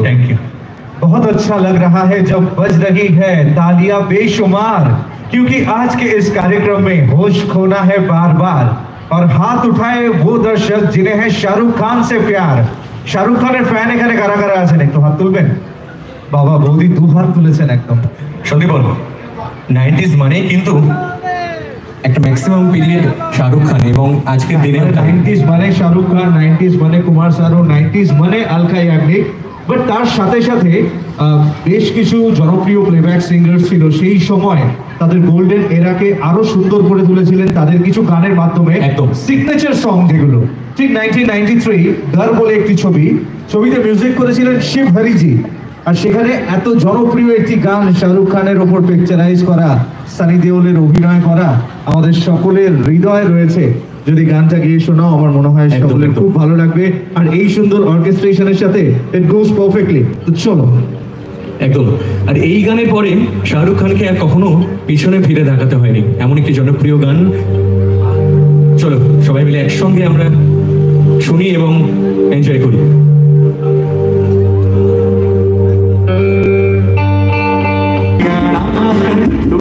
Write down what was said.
Thank you. बहुत अच्छा लग रहा है जब बज रही है तालियां बेशुमार, क्योंकि आज के इस कार्यक्रम में होश खोना है बार बार। और हाथ उठाए वो दर्शक जिन्हें है शाहरुख खान से प्यार। शाहरुख खाনের ফ্যান এখানে কারা কারা আছেন একটু হাত তুলবেন। বাবা বৌদি দু হাত তুলেছেন একদম। সত্যি বল 90s মানে কিন্তু একটা ম্যাক্সিমাম পিরিয়ড শাহরুখ খান, এবং আজকের দিনে 90s মানে শাহরুখ খান, 90s মানে কুমার শানু, 90s মানে আলকা ইয়াগনিক। বাট তার সাথে সাথে বেশ কিছু জনপ্রিয় প্লেব্যাক সিঙ্গার ছিল সেই সময়, তাদের গোল্ডেন এরাকে আরো সুন্দর করে তুলেছিলেন তাদের কিছু গানের মাধ্যমে। একদম সিগনেচার সং যেগুলো। ঠিক 1993 ঘর বলে একটি ছবিতে মিউজিক করেছিলেন শিব হরিজি। আর সেখানে এত জনপ্রিয় একটি গান শাহরুখ খানের ওপর পিকচারাইজ করা, সানি দেওলের অভিনয় করা আমাদের সকলের হৃদয়ে রয়েছে। যদি গানটা গিয়ে শোনাও আমার মনে হয় সকলের খুব ভালো লাগবে। আর এই সুন্দর অর্কেস্ট্রেশনের সাথে ইট গোস পারফেক্টলি। তো চলো একদম। আর এই গানের পরে শাহরুখ খানকে আর কখনো পিছনে ফিরে দেখাতে হয়নি, এমন একটি জনপ্রিয় গান। চলো সবাই মিলে একসঙ্গে আমরা শুনি এবং এনজয় করি।